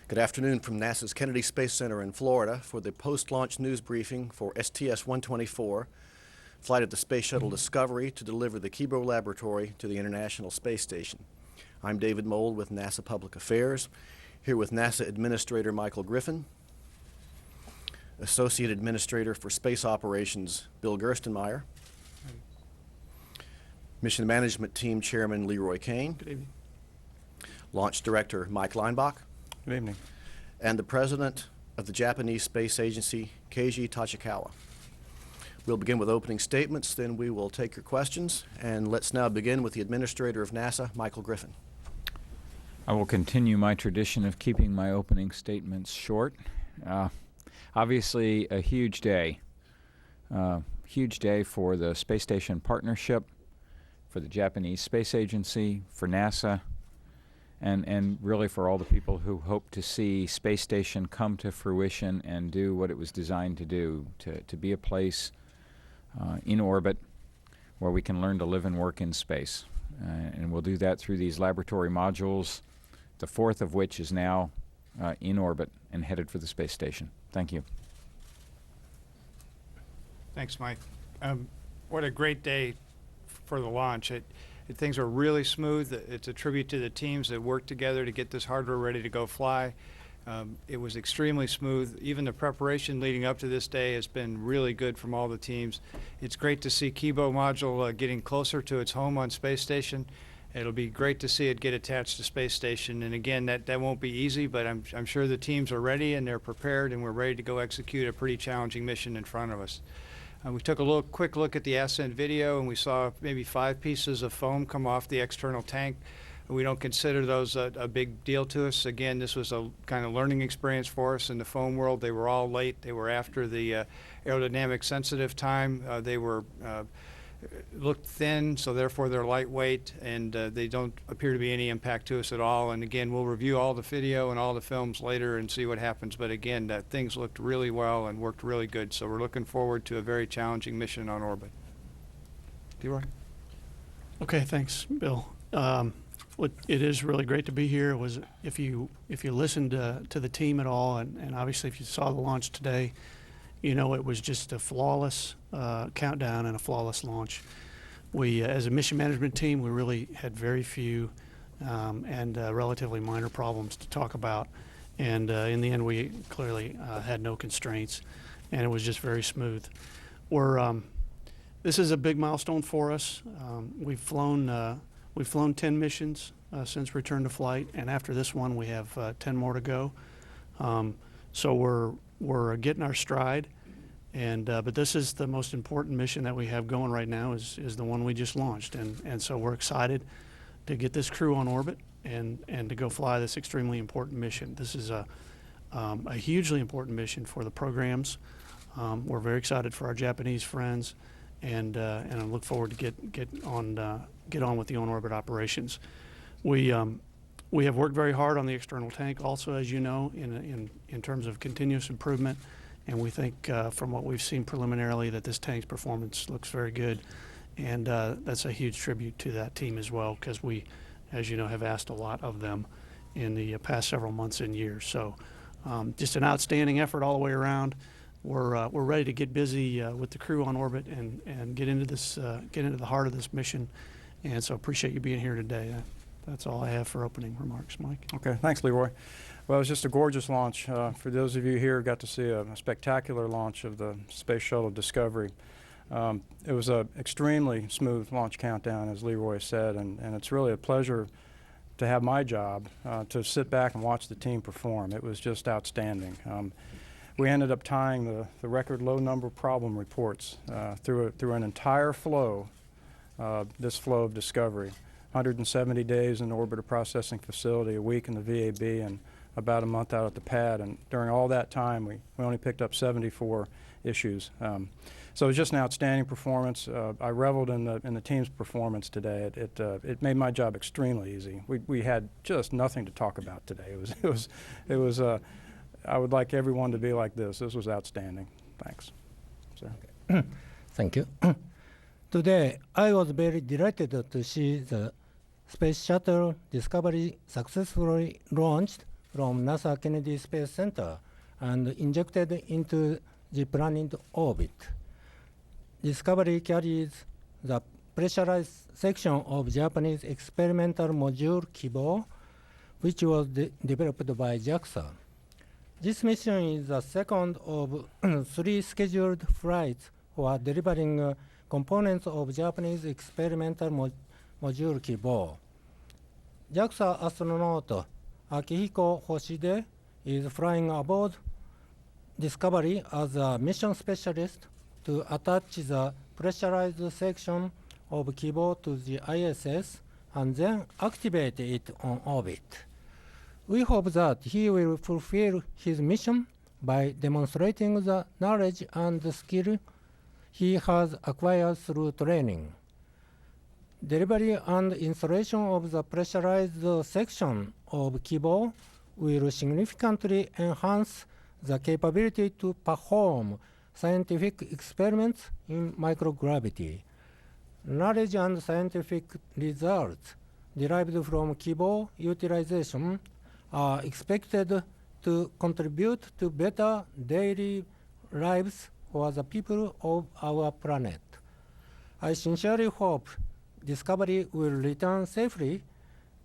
Good afternoon from NASA's Kennedy Space Center in Florida for the post-launch news briefing for STS-124, flight of the Space Shuttle Discovery to deliver the Kibo Laboratory to the International Space Station. I'm David Mold with NASA Public Affairs, here with NASA Administrator Michael Griffin, Associate Administrator for Space Operations Bill Gerstenmaier, Mission Management Team Chairman Leroy Kane, Good evening. Launch Director Mike Leinbach, Good evening. and the President of the Japanese Space Agency, Keiji Tachikawa. We'll begin with opening statements, then we will take your questions, and let's now begin with the Administrator of NASA, Michael Griffin. I will continue my tradition of keeping my opening statements short. Obviously, a huge day for the Space Station Partnership, for the Japanese Space Agency, for NASA, and really for all the people who hope to see Space Station come to fruition and do what it was designed to do, to be a place in orbit where we can learn to live and work in space. And we'll do that through these laboratory modules, the fourth of which is now in orbit and headed for the space station. Thank you. Thanks, Mike. What a great day for the launch. Things are really smooth. It's a tribute to the teams that worked together to get this hardware ready to go fly. It was extremely smooth. Even the preparation leading up to this day has been really good from all the teams. It's great to see Kibo module getting closer to its home on Space Station. It'll be great to see it get attached to Space Station. And again, that won't be easy, but I'm sure the teams are ready and they're prepared and we're ready to go execute a pretty challenging mission in front of us. We took a quick look at the ascent video and we saw maybe 5 pieces of foam come off the external tank. We don't consider those a big deal to us. Again, this was a kind of learning experience for us in the foam world. They were all late. They were after the aerodynamic sensitive time. They were looked thin, so therefore they're lightweight, and they don't appear to be any impact to us at all. And again, we'll review all the video and all the films later and see what happens. But again, things looked really well and worked really good. So we're looking forward to a very challenging mission on orbit. Leroy? Okay, thanks, Bill. It is really great to be here. It was, if you listened to the team at all, and obviously if you saw the launch today, you know it was just a flawless countdown and a flawless launch. We, as a mission management team, we really had very few and relatively minor problems to talk about. And in the end, we clearly had no constraints, and it was just very smooth. This is a big milestone for us. We've flown 10 missions since return to flight, and after this one, we have 10 more to go. So we're getting our stride, and but this is the most important mission that we have going right now is the one we just launched, and so we're excited to get this crew on orbit and to go fly this extremely important mission. This is a hugely important mission for the programs. We're very excited for our Japanese friends, and I look forward to get on with the on-orbit operations. We have worked very hard on the external tank also, as you know, in terms of continuous improvement, and we think from what we've seen preliminarily that this tank's performance looks very good, and that's a huge tribute to that team as well, because we, as you know, have asked a lot of them in the past several months and years. So just an outstanding effort all the way around. We're ready to get busy with the crew on orbit and get into the heart of this mission, and so appreciate you being here today. That's all I have for opening remarks. Mike? Okay, thanks, Leroy. Well, it was just a gorgeous launch. For those of you here who got to see a spectacular launch of the Space Shuttle Discovery. It was an extremely smooth launch countdown, as Leroy said, and it's really a pleasure to have my job to sit back and watch the team perform. It was just outstanding. We ended up tying the record low number of problem reports through an entire flow, this flow of Discovery. 170 days in the orbiter processing facility, a week in the VAB, and about a month out at the pad. And during all that time, we only picked up 74 issues. So it was just an outstanding performance. I reveled in the team's performance today. It made my job extremely easy. We had just nothing to talk about today. It was. I would like everyone to be like this. This was outstanding. Thanks. Sir. Okay. Thank you. Today, I was very delighted to see the Space Shuttle Discovery successfully launched from NASA Kennedy Space Center and injected into the planned orbit. Discovery carries the pressurized section of Japanese experimental module Kibo, which was developed by JAXA. This mission is the second of 3 scheduled flights for delivering components of Japanese experimental module Kibo. JAXA astronaut Akihiko Hoshide is flying aboard Discovery as a mission specialist to attach the pressurized section of Kibo to the ISS and then activate it on orbit. We hope that he will fulfill his mission by demonstrating the knowledge and skill he has acquired through training. Delivery and installation of the pressurized section of Kibo will significantly enhance the capability to perform scientific experiments in microgravity. Knowledge and scientific results derived from Kibo utilization are expected to contribute to better daily lives for the people of our planet. I sincerely hope Discovery will return safely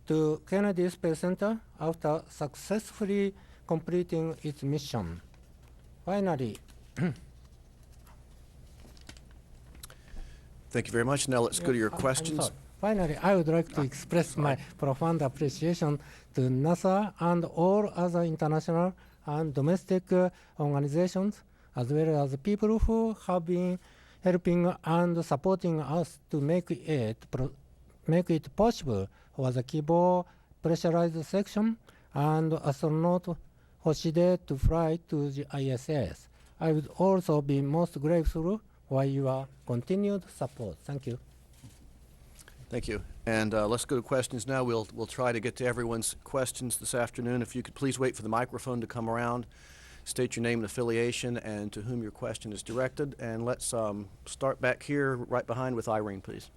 to Kennedy Space Center after successfully completing its mission. Finally, Thank you very much. Now let's go to your I'm questions. sorry. Finally, I would like to express my profound appreciation to NASA and all other international and domestic organizations, as well as people who have been helping and supporting us to make it possible for the Kibo pressurized section and astronaut Hoshide to fly to the ISS. I would also be most grateful for your continued support. Thank you. Thank you. And let's go to questions now. We'll try to get to everyone's questions this afternoon. If you could please wait for the microphone to come around, state your name and affiliation and to whom your question is directed. And let's start back here right behind with Irene, please.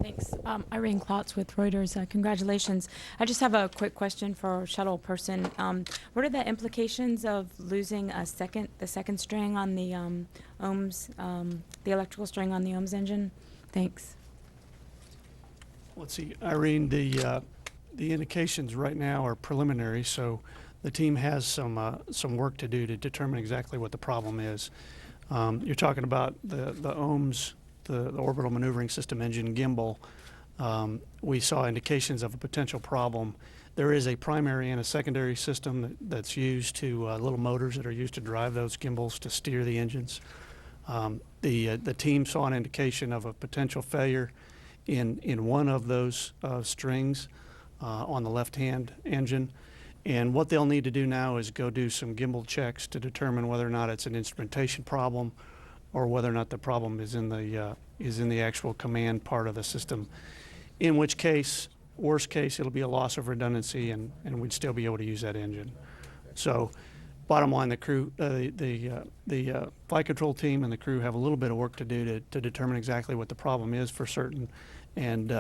Thanks. Irene Klotz with Reuters. Congratulations. I just have a quick question for our shuttle person. What are the implications of losing the second string on the OMS, the electrical string on the OMS engine? Thanks. Let's see, Irene, the indications right now are preliminary, so the team has some work to do to determine exactly what the problem is. You're talking about the OMS, the Orbital Maneuvering System engine gimbal. We saw indications of a potential problem. There is a primary and a secondary system that's used to little motors that are used to drive those gimbals to steer the engines. The team saw an indication of a potential failure in one of those strings on the left-hand engine. And what they'll need to do now is go do some gimbal checks to determine whether or not it's an instrumentation problem or whether or not the problem is in the actual command part of the system. In which case, worst case, it'll be a loss of redundancy and we'd still be able to use that engine. So bottom line, the crew, the flight control team and the crew have a little bit of work to do to determine exactly what the problem is for certain. And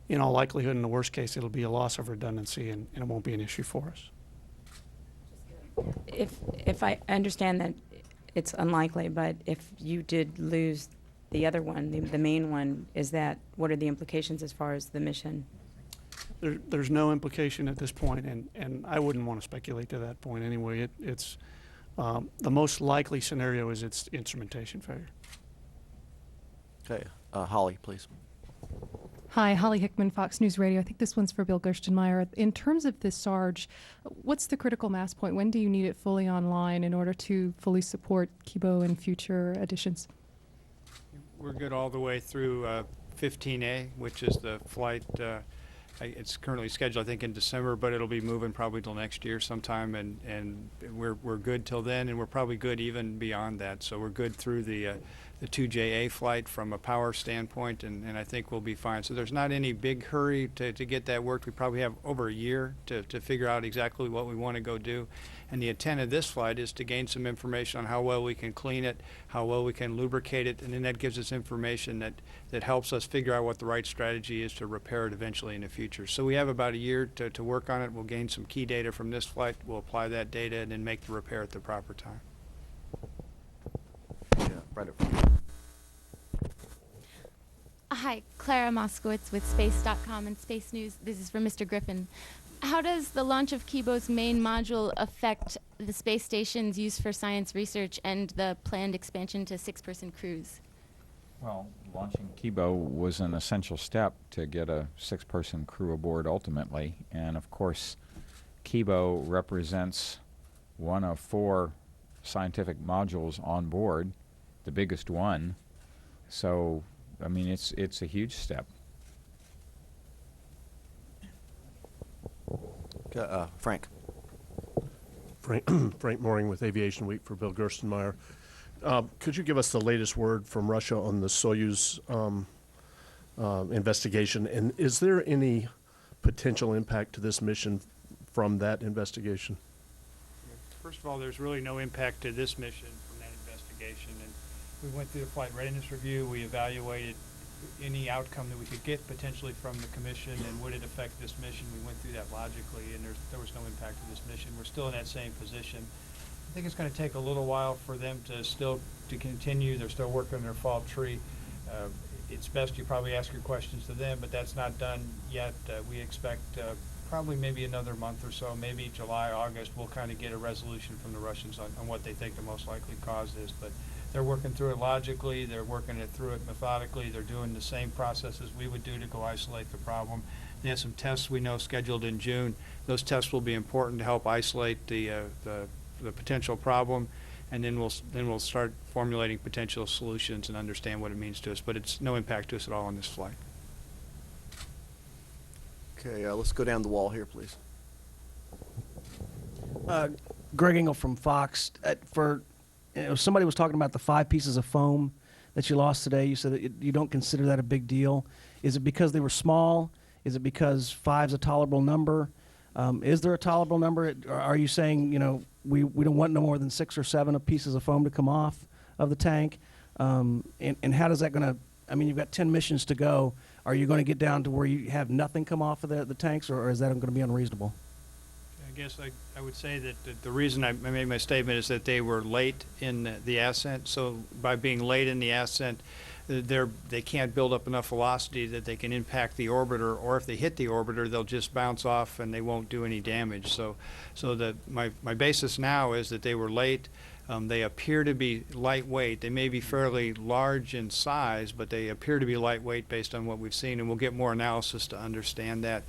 in all likelihood, in the worst case, it'll be a loss of redundancy and it won't be an issue for us. If I understand that it's unlikely, but if you did lose the other one, the main one, what are the implications as far as the mission? There's no implication at this point, and I wouldn't want to speculate to that point anyway. It's the most likely scenario is it's instrumentation failure. Okay, Holly, please. Hi, Holly Hickman, Fox News Radio. I think this one's for Bill Gerstenmaier. In terms of this SARG, what's the critical mass point? When do you need it fully online in order to fully support Kibo and future additions? We're good all the way through 15A, which is the flight. It's currently scheduled, I think, in December, but it'll be moving probably till next year sometime, and we're good till then, and we're probably good even beyond that. So we're good through the the 2JA flight from a power standpoint, and I think we'll be fine. So there's not any big hurry to get that worked. We probably have over a year to figure out exactly what we want to go do. And the intent of this flight is to gain some information on how well we can clean it, how well we can lubricate it, and then that gives us information that helps us figure out what the right strategy is to repair it eventually in the future. So we have about a year to work on it. We'll gain some key data from this flight. We'll apply that data and then make the repair at the proper time. Yeah, right up front. Hi, Clara Moskowitz with Space.com and Space News. This is for Mr. Griffin. How does the launch of Kibo's main module affect the space station's use for science research and the planned expansion to 6-person crews? Well, launching Kibo was an essential step to get a 6-person crew aboard ultimately, and of course Kibo represents one of 4 scientific modules on board, the biggest one. So, I mean, it's a huge step. Frank. Frank Mooring with Aviation Week for Bill Gerstenmaier. Could you give us the latest word from Russia on the Soyuz investigation? And is there any potential impact to this mission from that investigation? First of all, there's really no impact to this mission from that investigation. And we went through the flight readiness review. We evaluated any outcome that we could get potentially from the commission and would it affect this mission. We went through that logically, and there was no impact to this mission. We're still in that same position. I think it's going to take a little while for them to continue. They're still working on their fall tree. It's best you probably ask your questions to them, but that's not done yet. We expect probably maybe another month or so, maybe July, August, we'll kind of get a resolution from the Russians on what they think the most likely cause is. But they're working through it logically. They're working through it methodically. They're doing the same processes we would do to go isolate the problem. They have some tests we know scheduled in June. Those tests will be important to help isolate the potential problem, and then we'll start formulating potential solutions and understand what it means to us. But it's no impact to us at all on this flight. Okay, let's go down the wall here, please. Greg Engel from Fox. Somebody was talking about the 5 pieces of foam that you lost today. You said that you don't consider that a big deal. Is it because they were small? Is it because 5 is a tolerable number? Is there a tolerable number? Or are you saying, we don't want no more than 6 or 7 pieces of foam to come off of the tank? And how does that going to, you've got 10 missions to go. Are you going to get down to where you have nothing come off of the tanks, or is that going to be unreasonable? I guess I would say that the reason I made my statement is that they were late in the ascent. So by being late in the ascent, they can't build up enough velocity that they can impact the orbiter, or if they hit the orbiter, they'll just bounce off and they won't do any damage. So my basis now is that they were late. They appear to be lightweight. They may be fairly large in size, but they appear to be lightweight based on what we've seen, and we'll get more analysis to understand that.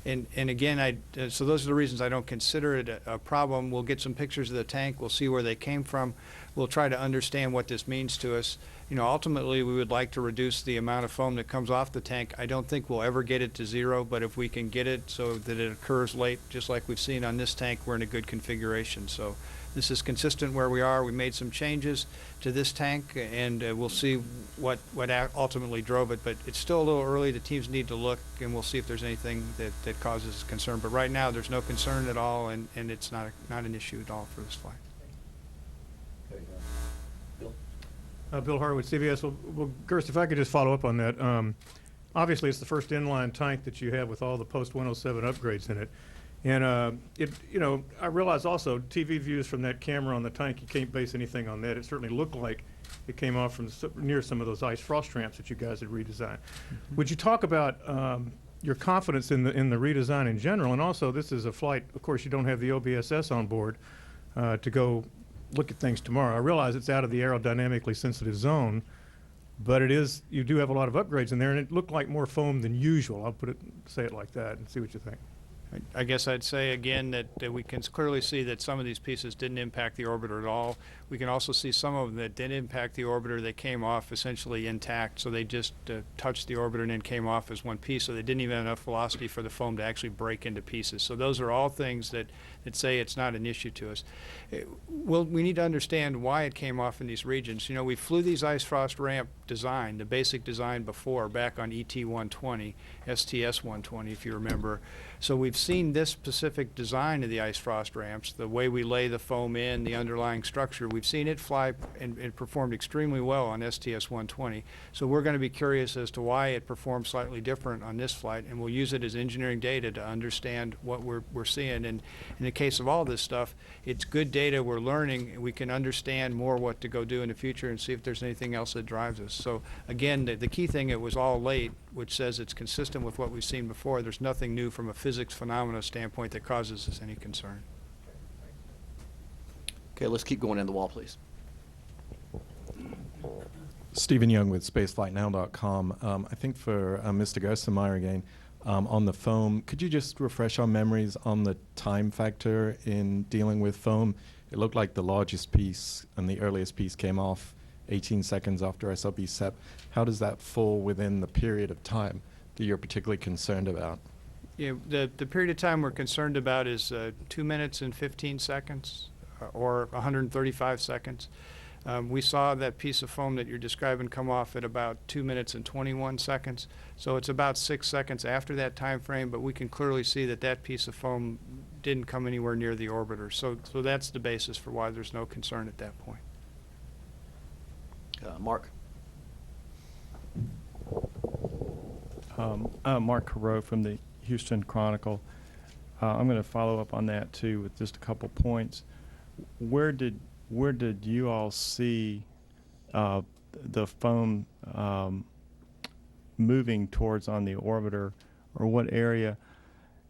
And again, so those are the reasons I don't consider it a problem. We'll get some pictures of the tank. We'll see where they came from. We'll try to understand what this means to us. Ultimately, we would like to reduce the amount of foam that comes off the tank. I don't think we'll ever get it to 0, but if we can get it so that it occurs late, just like we've seen on this tank, we're in a good configuration. So this is consistent where we are. We made some changes to this tank, and we'll see what ultimately drove it. But it's still a little early. The teams need to look, and we'll see if there's anything that causes concern. But right now, there's no concern at all, and it's not an issue at all for this flight. Bill Harwood, CBS. Well, Gerst, if I could just follow up on that. Obviously, it's the first inline tank that you have with all the post-107 upgrades in it. And I realize also TV views from that camera on the tank, you can't base anything on that. It certainly looked like it came off from near some of those ice frost ramps that you guys had redesigned. Mm-hmm. Would you talk about your confidence in the redesign in general? And also, this is a flight, of course, you don't have the OBSS on board to go look at things tomorrow. I realize it's out of the aerodynamically sensitive zone, but you do have a lot of upgrades in there, and it looked like more foam than usual. I'll say it like that and see what you think. I guess I'd say again that we can clearly see that some of these pieces didn't impact the orbiter at all. We can also see some of them that did impact the orbiter. They came off essentially intact, so they just touched the orbiter and then came off as one piece, so they didn't even have enough velocity for the foam to actually break into pieces. So those are all things that say it's not an issue to us. We need to understand why it came off in these regions. You know, we flew these ice frost ramp design, the basic design before, back on ET-120, STS-120 if you remember. So we've seen this specific design of the ice frost ramps, the way we lay the foam in, the underlying structure. We've seen it fly and performed extremely well on STS-120. So we're going to be curious as to why it performed slightly different on this flight, and we'll use it as engineering data to understand what we're seeing. And in the case of all this stuff, it's good data we're learning. We can understand more what to go do in the future and see if there's anything else that drives us. So again, the key thing, it was all late, which says it's consistent with what we've seen before. There's nothing new from a physics phenomena standpoint that causes us any concern. Okay, let's keep going in the wall, please. Stephen Young with spaceflightnow.com. I think for Mr. Gerstenmaier again, on the foam, could you just refresh our memories on the time factor in dealing with foam? It looked like the largest piece and the earliest piece came off 18 seconds after SLB SEP. How does that fall within the period of time that you're particularly concerned about? Yeah, the period of time we're concerned about is 2 minutes and 15 seconds or 135 seconds. We saw that piece of foam that you're describing come off at about 2 minutes and 21 seconds. So it's about 6 seconds after that time frame, but we can clearly see that that piece of foam didn't come anywhere near the orbiter. So that's the basis for why there's no concern at that point. Mark. Mark Carreau from the Houston Chronicle. I'm going to follow up on that too with just a couple points. Where did you all see the foam moving towards on the orbiter, or what area,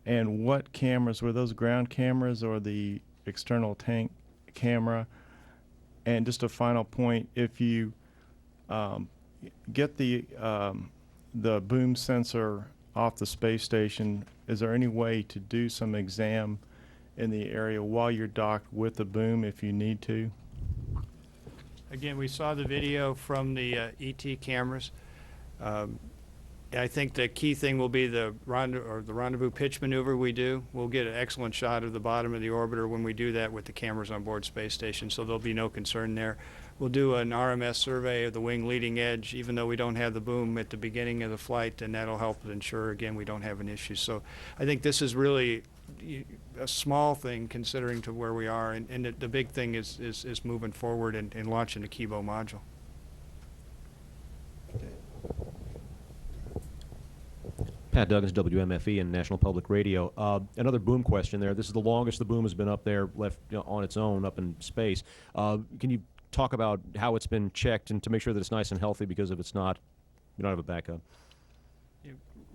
and what cameras were those? Ground cameras or the external tank camera? And just a final point, if you get the boom sensor off the space station, is there any way to do some exam in the area while you're docked with the boom if you need to? Again, we saw the video from the ET cameras. I think the key thing will be the rendezvous pitch maneuver we do. We'll get an excellent shot of the bottom of the orbiter when we do that with the cameras on board space station, so there'll be no concern there. We'll do an RMS survey of the wing leading edge, even though we don't have the boom at the beginning of the flight, and that'll help ensure, again, we don't have an issue. So I think this is really a small thing considering to where we are, and the big thing is moving forward and launching the Kibo module. Pat Duggins, WMFE and National Public Radio. Another boom question there. This is the longest the boom has been up there, left on its own up in space. Can you talk about how it's been checked and to make sure that it's nice and healthy, because if it's not, you don't have a backup?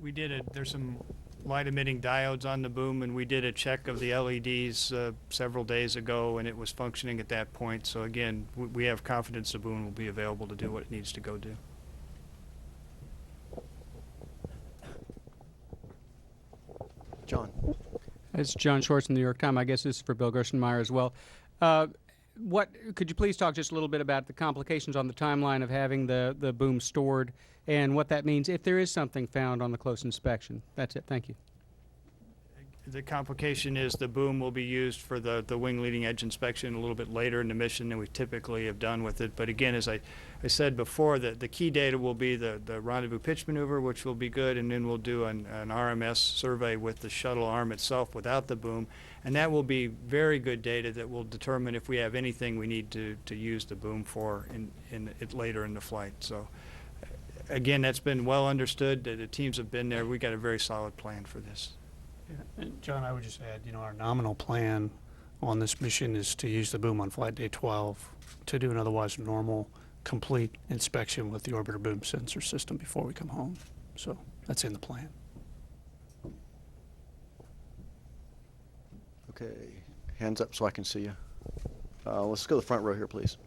We did there's some light emitting diodes on the boom, and we did a check of the LEDs several days ago, and it was functioning at that point. So again, we have confidence the boom will be available to do what it needs to go do. John. It's John Schwartz from the New York Times. I guess this is for Bill Gerstenmaier as well. Could you please talk just a little bit about the complications on the timeline of having the boom stored and what that means if there is something found on the close inspection? That's it. Thank you. The complication is the boom will be used for the wing leading edge inspection a little bit later in the mission than we typically have done with it. But again, as I said before, the key data will be the rendezvous pitch maneuver, which will be good, and then we'll do an RMS survey with the shuttle arm itself without the boom, and that will be very good data that will determine if we have anything we need to use the boom for in it later in the flight. So again, that's been well understood. The teams have been there. We got a very solid plan for this. Yeah. And John, I would just add, our nominal plan on this mission is to use the boom on flight day 12 to do an otherwise normal, complete inspection with the orbiter boom sensor system before we come home. So that's in the plan. Okay, hands up so I can see you. Let's go to the front row here, please.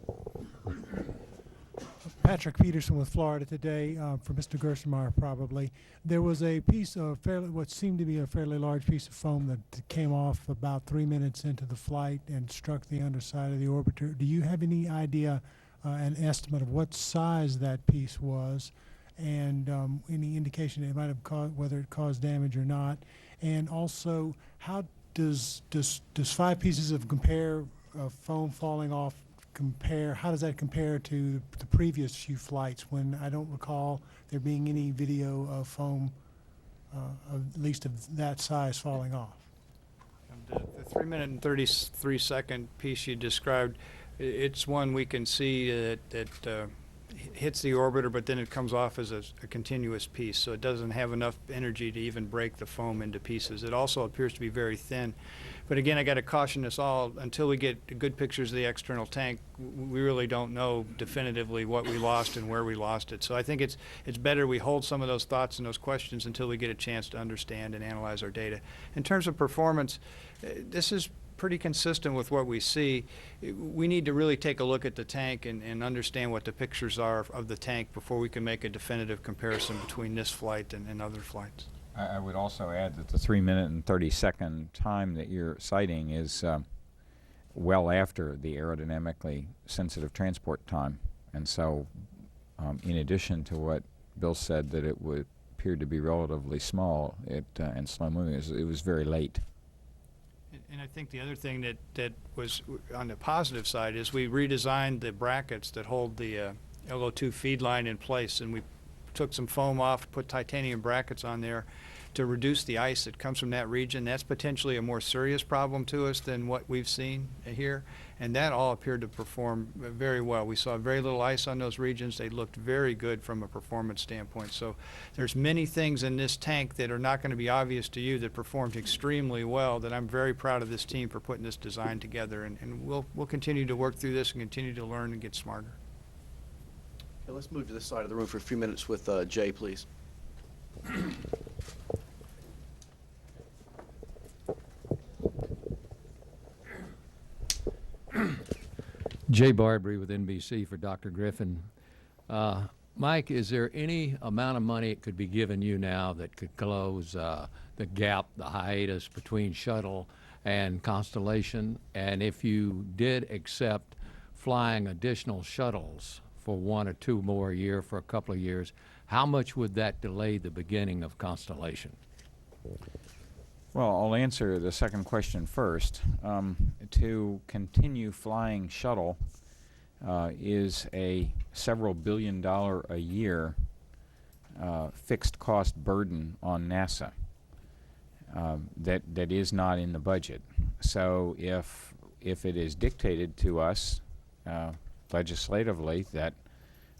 Patrick Peterson with Florida Today, for Mr. Gerstenmaier probably. There was a piece of what seemed to be a fairly large piece of foam that came off about 3 minutes into the flight and struck the underside of the orbiter. Do you have any idea, an estimate of what size that piece was, and any indication it might have caused, whether it caused damage or not? And also, how does 5 pieces of foam falling off compare? How does that compare to the previous few flights, when I don't recall there being any video of foam, at least of that size, falling off? The 3 minute and 33 second piece you described, it's one we can see that hits the orbiter, but then it comes off as a continuous piece, so it doesn't have enough energy to even break the foam into pieces. It also appears to be very thin. But again, I got to caution us all, until we get good pictures of the external tank, we really don't know definitively what we lost and where we lost it. So I think it's better we hold some of those thoughts and those questions until we get a chance to understand and analyze our data. In terms of performance, this is pretty consistent with what we see. We need to really take a look at the tank and understand what the pictures are of the tank before we can make a definitive comparison between this flight and other flights. I would also add that the 3 minute and 30-second time that you're citing is well after the aerodynamically sensitive transport time. And so, in addition to what Bill said, that it would appear to be relatively small and slow moving, it was very late. And I think the other thing that was on the positive side is we redesigned the brackets that hold the LO2 feed line in place, and we took some foam off, put titanium brackets on there to reduce the ice that comes from that region. That's potentially a more serious problem to us than what we've seen here, and that all appeared to perform very well. We saw very little ice on those regions. They looked very good from a performance standpoint. So there's many things in this tank that are not going to be obvious to you that performed extremely well, that I'm very proud of this team for putting this design together, and we'll continue to work through this and continue to learn and get smarter. Okay, let's move to this side of the room for a few minutes with Jay, please. Jay Barbary with NBC for Dr. Griffin. Mike, is there any amount of money it could be given you now that could close the gap, the hiatus between shuttle and Constellation? And if you did accept flying additional shuttles for 1 or 2 more a year for a couple of years, how much would that delay the beginning of Constellation? Well, I'll answer the second question first. To continue flying shuttle is a several $billion a year fixed cost burden on NASA that is not in the budget. So if it is dictated to us legislatively that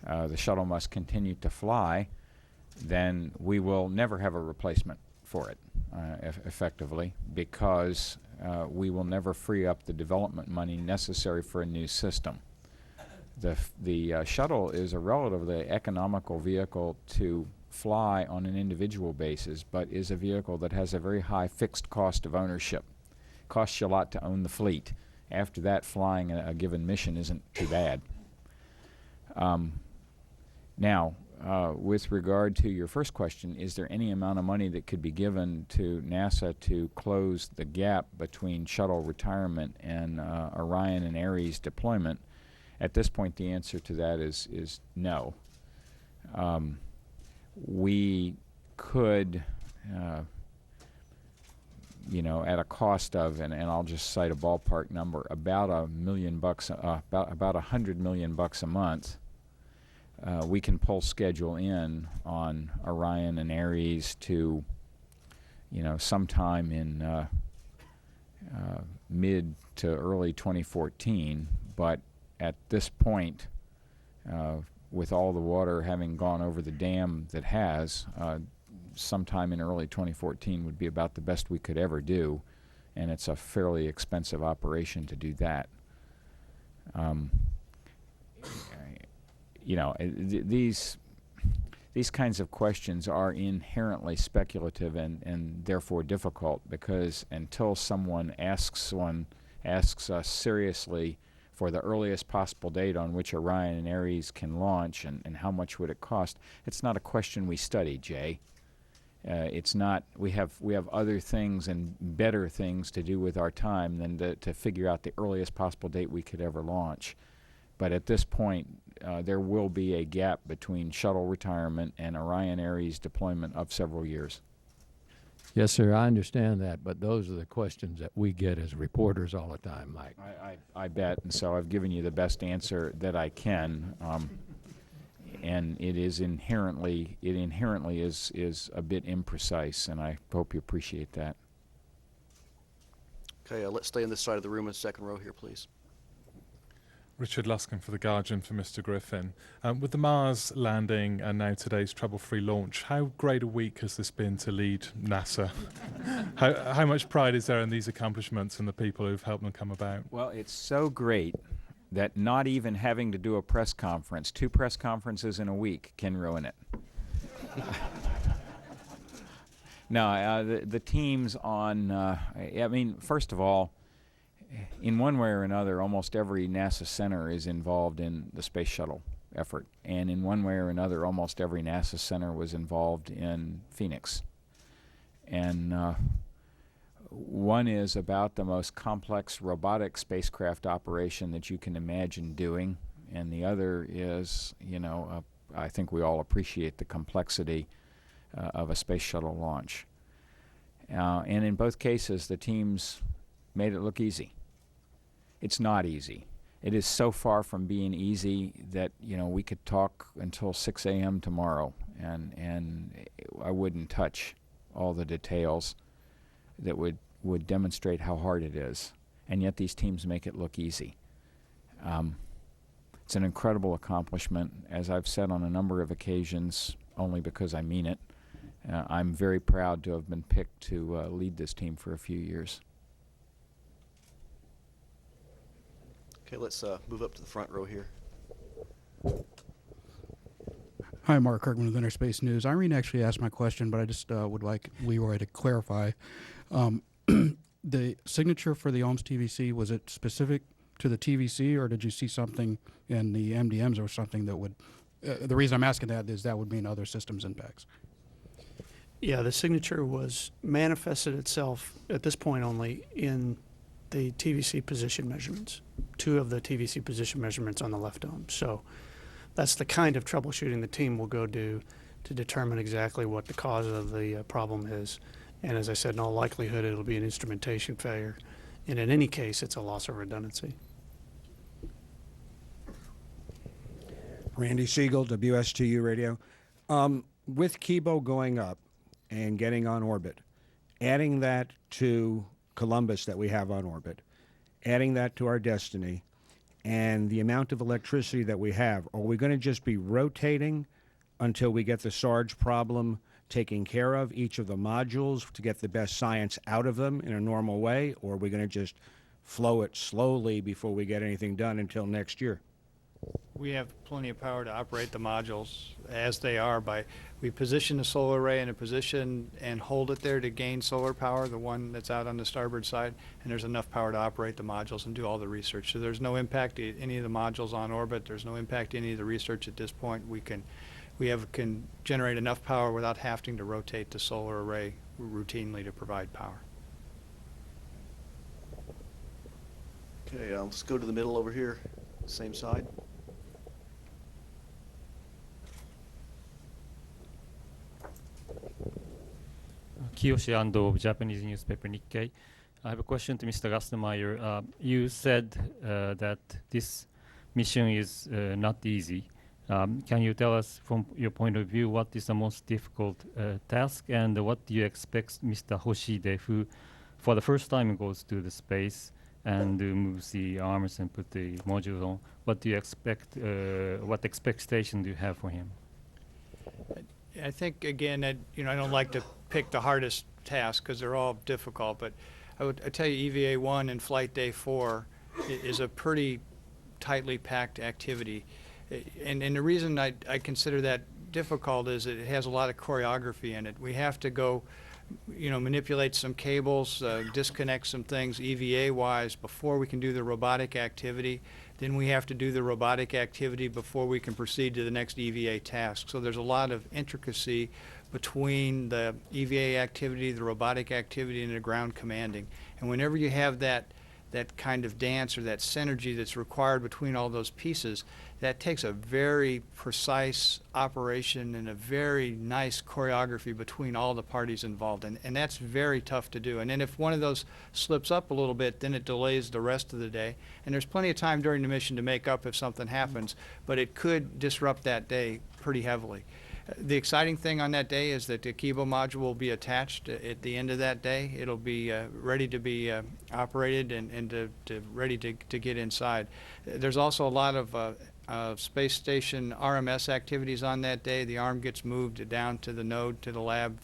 the shuttle must continue to fly, then we will never have a replacement for it effectively, because we will never free up the development money necessary for a new system. The shuttle is a relatively economical vehicle to fly on an individual basis, but is a vehicle that has a very high fixed cost of ownership. Costs you a lot to own the fleet. After that, flying a given mission isn't too bad. Now, with regard to your first question, is there any amount of money that could be given to NASA to close the gap between shuttle retirement and Orion and Ares deployment? At this point, the answer to that is no. We could, at a cost of, and I'll just cite a ballpark number, about $1 million, about $100 million a month. We can pull schedule in on Orion and Ares to, sometime in mid to early 2014. But at this point, with all the water having gone over the dam that has, sometime in early 2014 would be about the best we could ever do, and it's a fairly expensive operation to do that. These kinds of questions are inherently speculative and therefore difficult, because until someone asks us seriously for the earliest possible date on which Orion and Ares can launch and how much would it cost, it's not a question we study, Jay. It's not, we have other things and better things to do with our time than to figure out the earliest possible date we could ever launch. But at this point, there will be a gap between shuttle retirement and Orion Ares deployment of several years. Yes, sir, I understand that, but those are the questions that we get as reporters all the time, Mike. I bet, and so I've given you the best answer that I can. And it inherently is a bit imprecise, and I hope you appreciate that. Okay, let's stay on this side of the room in the second row here, please. Richard Luskin for The Guardian for Mr. Griffin. With the Mars landing and now today's trouble-free launch, how great a week has this been to lead NASA? How much pride is there in these accomplishments and the people who've helped them come about? Well, it's so great that not even having to do a press conference, 2 press conferences in a week, can ruin it. No, the teams on, I mean, first of all, in one way or another, almost every NASA center is involved in the space shuttle effort. And in one way or another, almost every NASA center was involved in Phoenix. And one is about the most complex robotic spacecraft operation that you can imagine doing. And the other is, I think we all appreciate the complexity of a space shuttle launch. And in both cases, the teams made it look easy. It's not easy. It is so far from being easy that, we could talk until 6 a.m. tomorrow, and I wouldn't touch all the details that would demonstrate how hard it is. And yet these teams make it look easy. It's an incredible accomplishment, as I've said on a number of occasions, only because I mean it. I'm very proud to have been picked to lead this team for a few years. Okay, let's move up to the front row here. Hi, Mark Kirkman with Interspace News. Irene actually asked my question, but I just would like Leroy to clarify. The signature for the OMS TVC, was it specific to the TVC, or did you see something in the MDMs or something that would, the reason I'm asking that is that would mean other systems impacts? Yeah, the signature was manifested itself at this point only in the TVC position measurements, 2 of the TVC position measurements on the left dome. So that's the kind of troubleshooting the team will go do to determine exactly what the cause of the problem is. And as I said, in all likelihood, it'll be an instrumentation failure. And in any case, it's a loss of redundancy. Randy Siegel, WSTU Radio. With Kibo going up and getting on orbit, adding that to Columbus that we have on orbit, adding that to our Destiny, and the amount of electricity that we have, are we going to just be rotating until we get the SARG problem taken care of, each of the modules, to get the best science out of them in a normal way, or are we going to just flow it slowly before we get anything done until next year? We have plenty of power to operate the modules as they are. We position the solar array in a position and hold it there to gain solar power, the one that's out on the starboard side, and there's enough power to operate the modules and do all the research. So there's no impact to any of the modules on orbit. There's no impact to any of the research at this point. We can generate enough power without having to rotate the solar array routinely to provide power. Okay, let's go to the middle over here, same side. Kiyoshi Ando of Japanese newspaper Nikkei. I have a question to Mr. Gastenmeier. You said that this mission is not easy. Can you tell us from your point of view what is the most difficult task, and what do you expect Mr. Hoshide, who for the first time goes to the space and moves the arms and put the modules on, what do you expect, what expectation do you have for him? I think, again, that, I don't like to pick the hardest task because they're all difficult, but I tell you, EVA-1 and Flight Day 4 is a pretty tightly packed activity. And the reason I consider that difficult is that it has a lot of choreography in it. We have to go, manipulate some cables, disconnect some things EVA-wise before we can do the robotic activity. Then we have to do the robotic activity before we can proceed to the next EVA task. So there's a lot of intricacy between the EVA activity, the robotic activity, and the ground commanding. And whenever you have that kind of dance or that synergy that's required between all those pieces, that takes a very precise operation and a very nice choreography between all the parties involved. And that's very tough to do. And then if one of those slips up a little bit, then it delays the rest of the day. And there's plenty of time during the mission to make up if something happens, but it could disrupt that day pretty heavily. The exciting thing on that day is that the Kibo module will be attached at the end of that day. It'll be ready to be operated and ready to get inside. There's also a lot of space station RMS activities on that day. The arm gets moved down to the node, to the lab,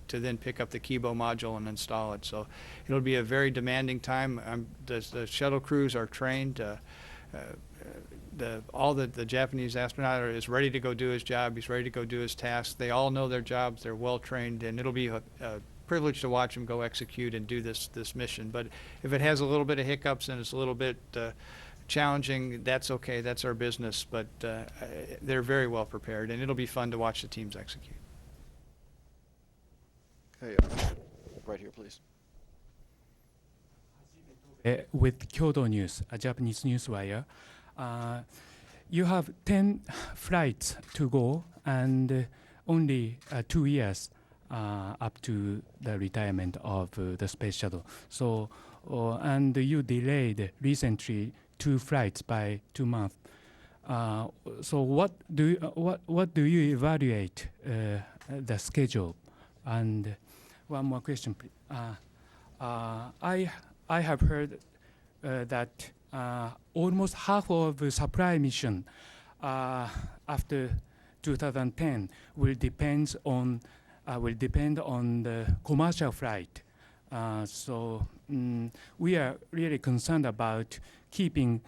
to then pick up the Kibo module and install it. So it'll be a very demanding time. The shuttle crews are trained. All the Japanese astronaut is ready to go do his job. He's ready to go do his tasks. They all know their jobs. They're well trained, and it'll be a privilege to watch them go execute and do this mission. But if it has a little bit of hiccups and it's a little bit challenging, that's okay. That's our business. But they're very well prepared, and it'll be fun to watch the teams execute. Okay, right here, please. With Kyodo News, a Japanese news wire. You have 10 flights to go and only 2 years up to the retirement of the space shuttle. So, and you delayed recently 2 flights by 2 months. So what do you evaluate the schedule? And one more question, please. I have heard that almost half of the supply mission after 2010 will depend on the commercial flight. So we are really concerned about keeping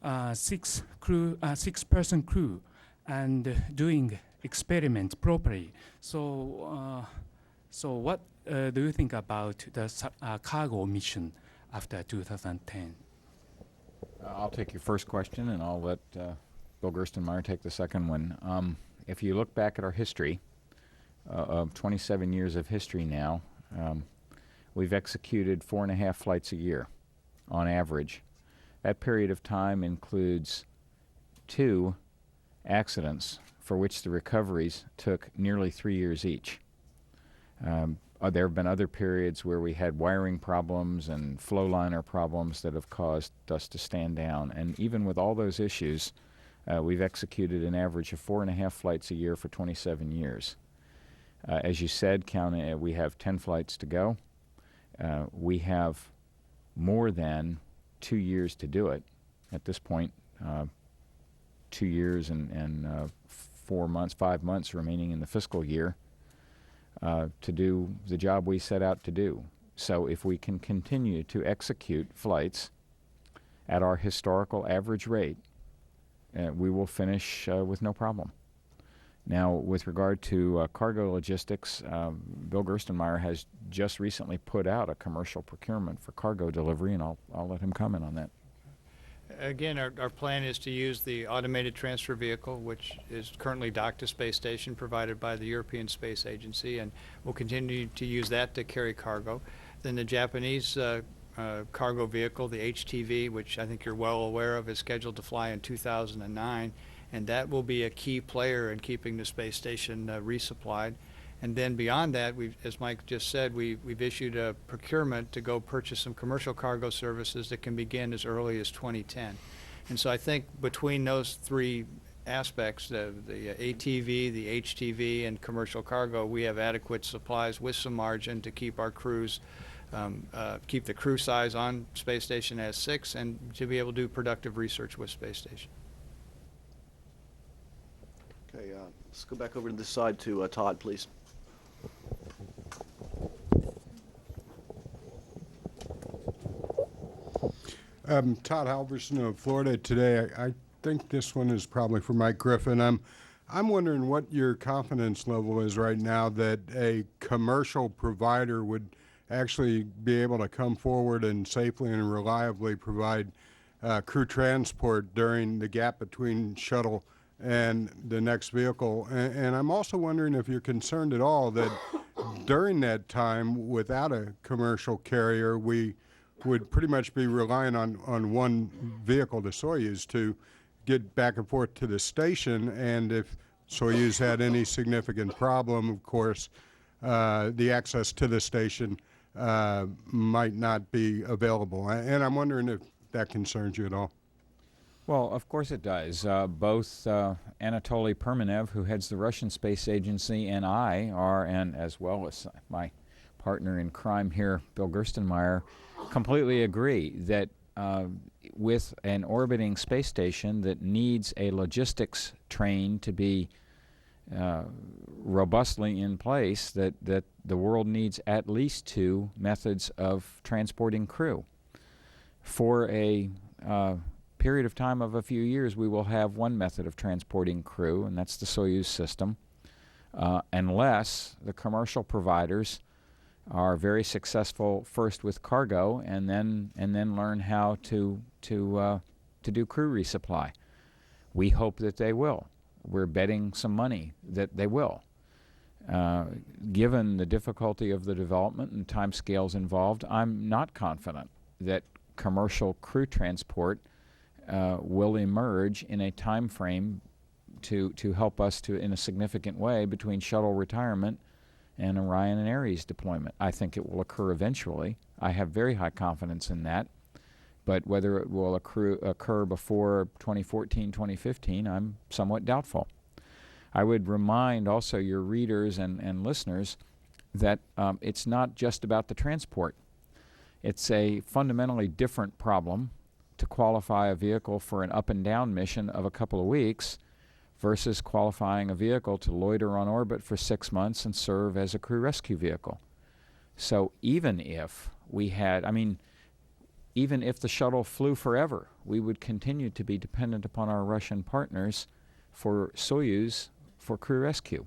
6-person crew and doing experiments properly. So what do you think about the cargo mission after 2010? I'll take your first question, and I'll let Bill Gerstenmaier take the second one. If you look back at our history, of 27 years of history now, we've executed 4.5 flights a year on average. That period of time includes 2 accidents for which the recoveries took nearly 3 years each. There have been other periods where we had wiring problems and flow liner problems that have caused us to stand down. And even with all those issues, we've executed an average of 4.5 flights a year for 27 years. As you said, we have 10 flights to go. We have more than 2 years to do it. At this point, 2 years and 4 months, 5 months remaining in the fiscal year. To do the job we set out to do. So if we can continue to execute flights at our historical average rate, we will finish with no problem. Now, with regard to cargo logistics, Bill Gerstenmaier has just recently put out a commercial procurement for cargo delivery, and I'll let him comment on that. Again, our plan is to use the automated transfer vehicle, which is currently docked to space station, provided by the European Space Agency, and we'll continue to use that to carry cargo. Then the Japanese cargo vehicle, the HTV, which I think you're well aware of, is scheduled to fly in 2009, and that will be a key player in keeping the space station resupplied. And then beyond that, as Mike just said, we've issued a procurement to go purchase some commercial cargo services that can begin as early as 2010. And so I think between those 3 aspects, the ATV, the HTV, and commercial cargo, we have adequate supplies with some margin to keep our crews, keep the crew size on space station as 6, and to be able to do productive research with space station. Okay, let's go back over to this side to Todd, please. Todd Halverson of Florida Today. I think this one is probably for Mike Griffin. I'm wondering what your confidence level is right now that a commercial provider would actually be able to come forward and safely and reliably provide crew transport during the gap between shuttle and the next vehicle. And I'm also wondering if you're concerned at all that during that time, without a commercial carrier, we would pretty much be relying on one vehicle, the Soyuz, to get back and forth to the station. And if Soyuz had any significant problem, of course, the access to the station might not be available. And I'm wondering if that concerns you at all. Well, of course it does. Both Anatoly Perminev, who heads the Russian Space Agency, and I are, and as well as my partner in crime here, Bill Gerstenmaier, completely agree that with an orbiting space station that needs a logistics train to be robustly in place, that the world needs at least two methods of transporting crew. For a period of time of a few years, we will have one method of transporting crew, and that's the Soyuz system, unless the commercial providers are very successful first with cargo and then learn how to do crew resupply. We hope that they will. We're betting some money that they will. Given the difficulty of the development and timescales involved, I'm not confident that commercial crew transport will emerge in a time frame to help us to in a significant way between shuttle retirement and Orion and Ares deployment. I think it will occur eventually. I have very high confidence in that. But whether it will occur before 2014, 2015, I'm somewhat doubtful. I would remind also your readers and listeners that it's not just about the transport. It's a fundamentally different problem to qualify a vehicle for an up and down mission of a couple of weeks versus qualifying a vehicle to loiter on orbit for 6 months and serve as a crew rescue vehicle. So even if we had, even if the shuttle flew forever, we would continue to be dependent upon our Russian partners for Soyuz for crew rescue.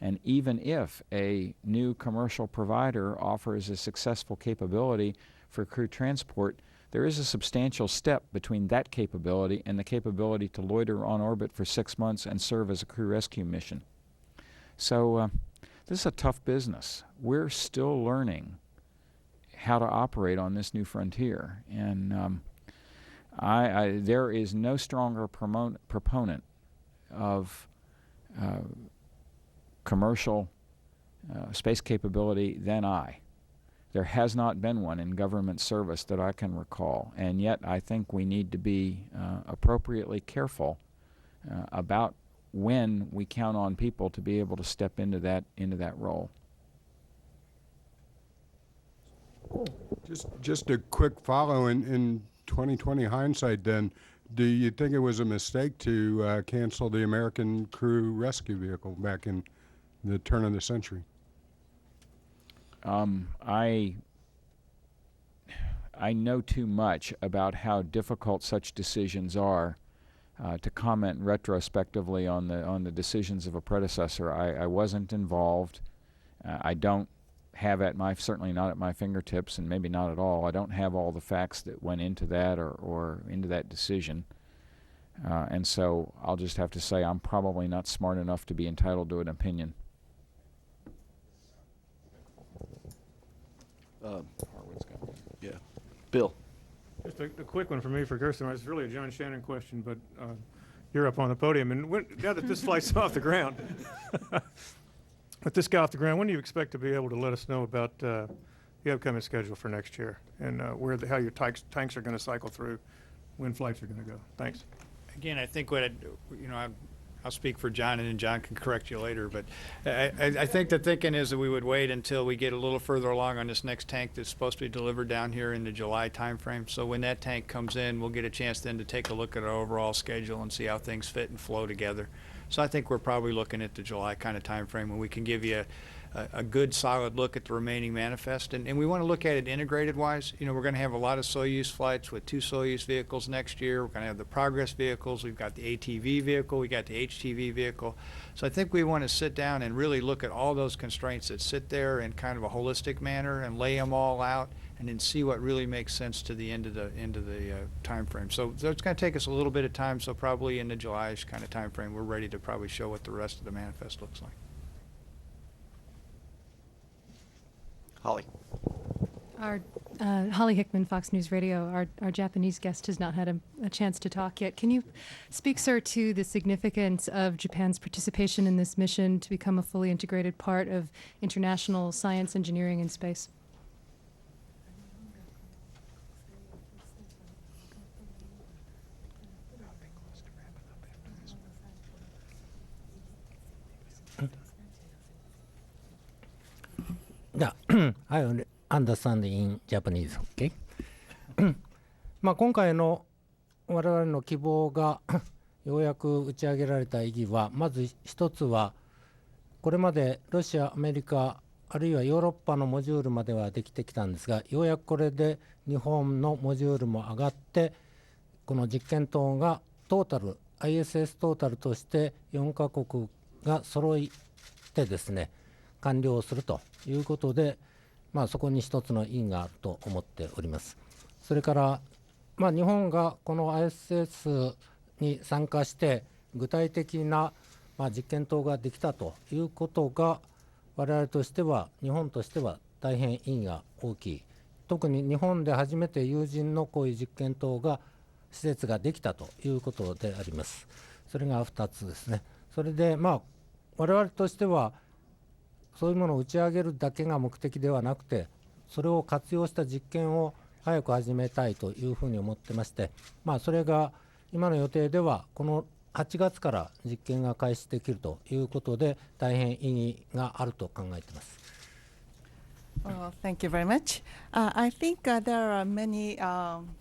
And even if a new commercial provider offers a successful capability for crew transport, there is a substantial step between that capability and the capability to loiter on orbit for 6 months and serve as a crew rescue mission. So this is a tough business. We're still learning how to operate on this new frontier. And there is no stronger proponent of commercial space capability than I. There has not been one in government service that I can recall, and yet I think we need to be appropriately careful about when we count on people to be able to step into that role. Just a quick follow in 2020 hindsight then, do you think it was a mistake to cancel the American crew rescue vehicle back in the turn of the century? I know too much about how difficult such decisions are to comment retrospectively on the decisions of a predecessor. I wasn't involved. I don't have certainly not at my fingertips, and maybe not at all. I don't have all the facts that went into that or into that decision. And so I'll just have to say I'm probably not smart enough to be entitled to an opinion. Yeah. Bill. Just a quick one for me for Kirsten. It's really a John Shannon question, but you're up on the podium. And now that this flight's off the ground, with this guy off the ground, when do you expect to be able to let us know about the upcoming schedule for next year and how your tanks are going to cycle through, when flights are going to go? Thanks. Again, I think I'll speak for John, and then John can correct you later. But I think the thinking is that we would wait until we get a little further along on this next tank that's supposed to be delivered down here in the July timeframe. So when that tank comes in, we'll get a chance then to take a look at our overall schedule and see how things fit and flow together. So I think we're probably looking at the July kind of timeframe when we can give you a good solid look at the remaining manifest. And we want to look at it integrated wise. You know, we're going to have a lot of Soyuz flights with 2 Soyuz vehicles next year. We're going to have the Progress vehicles. We've got the ATV vehicle. We got the HTV vehicle. So I think we want to sit down and really look at all those constraints that sit there in kind of a holistic manner and lay them all out, and then see what really makes sense to the end of the time frame. So it's going to take us a little bit of time. So probably in the July-ish kind of time frame, we're ready to probably show what the rest of the manifest looks like. Holly. Holly Hickman, Fox News Radio. Our Japanese guest has not had a chance to talk yet. Can you speak, sir, to the significance of Japan's participation in this mission to become a fully integrated part of international science, engineering, and space? Yeah, I understand in Japanese, okay? まあ今回の我々の希望がようやく打ち上げられた意義は、まず一つは、これまでロシア、アメリカ、あるいはヨーロッパのモジュールまではできてきたんですが、ようやくこれで日本のモジュールも上がって、この実験棟がトータル、ISS トータルとして4カ国が揃いてですね、完了するということで、まあ、そこに一つの意義があると思っております。それから、まあ、日本がこの ISS に参加して具体的な、まあ、実験棟ができたということが我々としては、日本としては大変意義が大きい。特に日本で初めて有人のこういう実験棟が施設ができたということであります。それが2つですね。それで、まあ、我々としてはそういうものを打ち上げるだけが目的ではなくて、それを活用した実験を早く始めたいというふうに思ってまして、まあ、それが今の予定ではこの8月から実験が開始できるということで、大変意義があると考えています。Well, thank you very much. I think there are many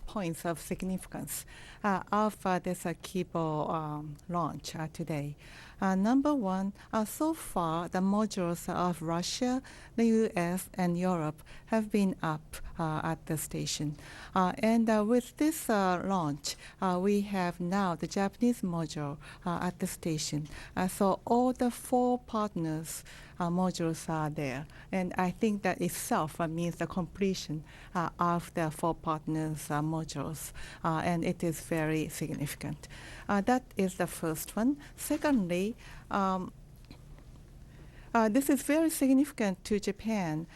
points of significance of this Kibo launch today. Number one, so far the modules of Russia, the US, and Europe have been up at the station. And with this launch, we have now the Japanese module at the station. So all the 4 partners modules are there. And I think that itself means the completion of the 4 partners modules. And it is very significant. That is the first one. Secondly, this is very significant to Japan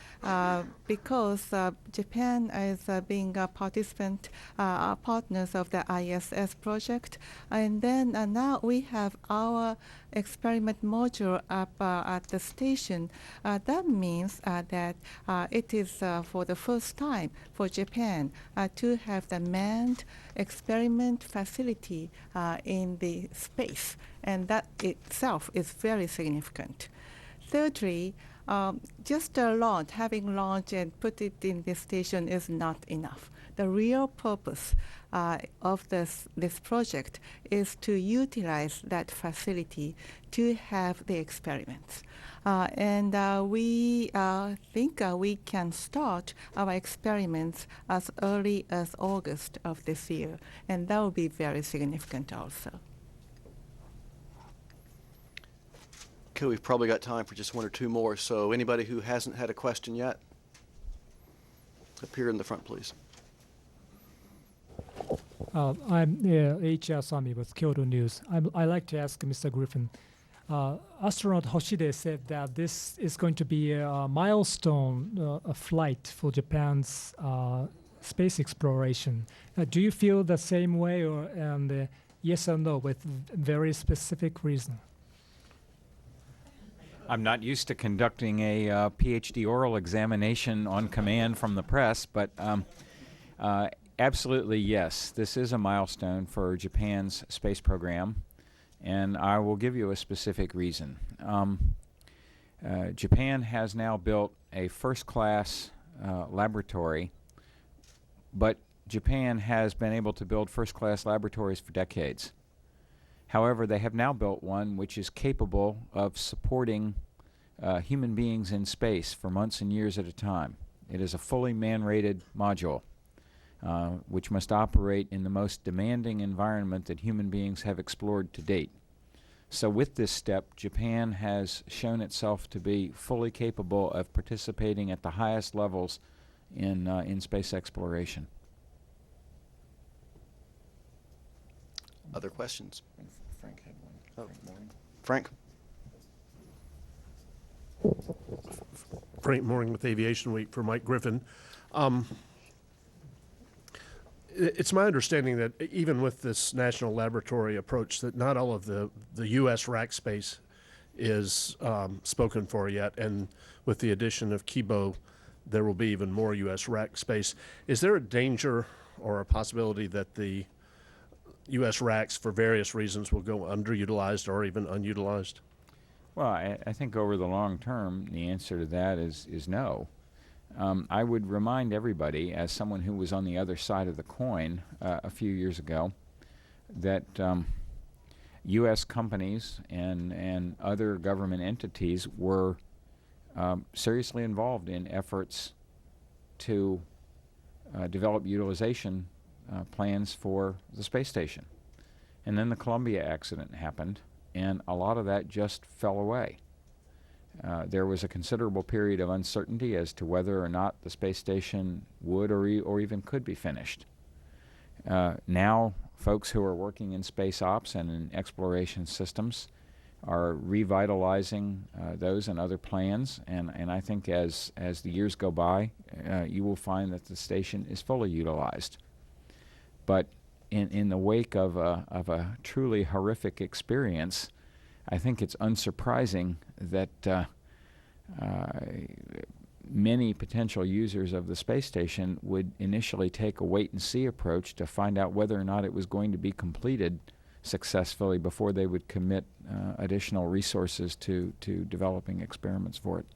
because Japan is being a participant, partners of the ISS project. And then now we have our experiment module up at the station. That means that it is for the first time for Japan to have the manned experiment facility in the space. And that itself is very significant. Thirdly, just having launched and put it in this station is not enough. The real purpose of this project is to utilize that facility to have the experiments. And we think we can start our experiments as early as August of this year. And that will be very significant also. Okay, we've probably got time for just 1 or 2 more. So anybody who hasn't had a question yet, up here in the front, please. I'm H.R. Sami with Kyoto News. I'd like to ask Mr. Griffin. Astronaut Hoshide said that this is going to be a milestone a flight for Japan's space exploration. Do you feel the same way, or yes or no, with very specific reason? I'm not used to conducting a PhD oral examination on command from the press, but absolutely yes, this is a milestone for Japan's space program, and I will give you a specific reason. Japan has now built a first-class laboratory, but Japan has been able to build first-class laboratories for decades. However, they have now built one which is capable of supporting human beings in space for months and years at a time. It is a fully man-rated module, which must operate in the most demanding environment that human beings have explored to date. So with this step, Japan has shown itself to be fully capable of participating at the highest levels in space exploration. Other questions? Frank had one. Frank? Frank Mooring with Aviation Week for Mike Griffin. It's my understanding that even with this national laboratory approach, that not all of the U.S. rack space is spoken for yet, and with the addition of Kibo, there will be even more U.S. rack space. Is there a danger or a possibility that the U.S. racks, for various reasons, will go underutilized or even unutilized? Well, I think over the long term, the answer to that is no. I would remind everybody, as someone who was on the other side of the coin a few years ago, that U.S. companies and other government entities were seriously involved in efforts to develop utilization plans for the space station. And then the Columbia accident happened, and a lot of that just fell away. There was a considerable period of uncertainty as to whether or not the space station would or even could be finished. Now, folks who are working in space ops and in exploration systems are revitalizing those and other plans, and I think as the years go by, you will find that the station is fully utilized. But in the wake of a truly horrific experience, I think it's unsurprising that many potential users of the space station would initially take a wait-and-see approach to find out whether or not it was going to be completed successfully before they would commit additional resources to developing experiments for it.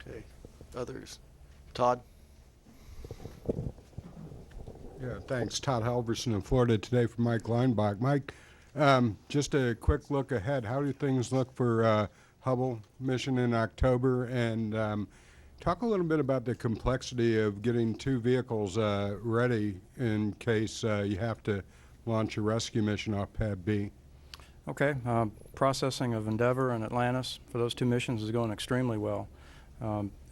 Okay. Others? Todd? Yeah, thanks. Todd Halverson in Florida today for Mike Leinbach. Mike, just a quick look ahead. How do things look for Hubble mission in October? And talk a little bit about the complexity of getting two vehicles ready in case you have to launch a rescue mission off Pad B. Okay. Processing of Endeavour and Atlantis for those two missions is going extremely well.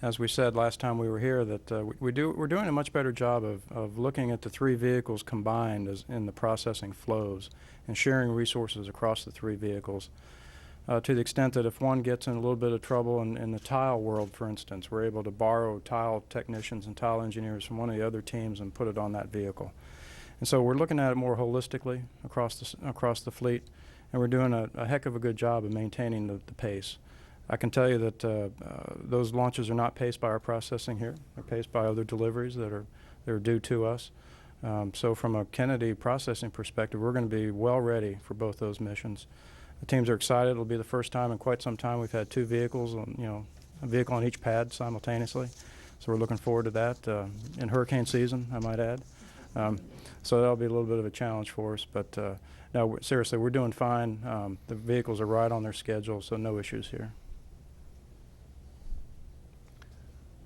As we said last time we were here, that we're doing a much better job of looking at the three vehicles combined as in the processing flows and sharing resources across the three vehicles. To the extent that if one gets in a little bit of trouble in the tile world, for instance, we're able to borrow tile technicians and tile engineers from one of the other teams and put it on that vehicle. And so we're looking at it more holistically across the fleet, and we're doing a heck of a good job of maintaining the pace. I can tell you that those launches are not paced by our processing here. They're paced by other deliveries that are due to us. So from a Kennedy processing perspective, we're going to be well ready for both those missions. The teams are excited. It'll be the first time in quite some time we've had two vehicles, a vehicle on each pad simultaneously. So we're looking forward to that in hurricane season, I might add. So that'll be a little bit of a challenge for us. But no, seriously, we're doing fine. The vehicles are right on their schedule, so no issues here.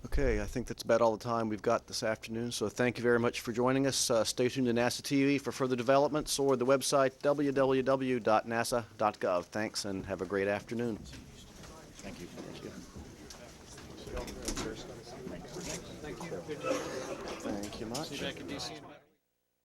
Okay, I think that's about all the time we've got this afternoon, so thank you very much for joining us. Stay tuned to NASA TV for further developments or the website www.nasa.gov. Thanks and have a great afternoon. Thank you. Thank you. Thank you much.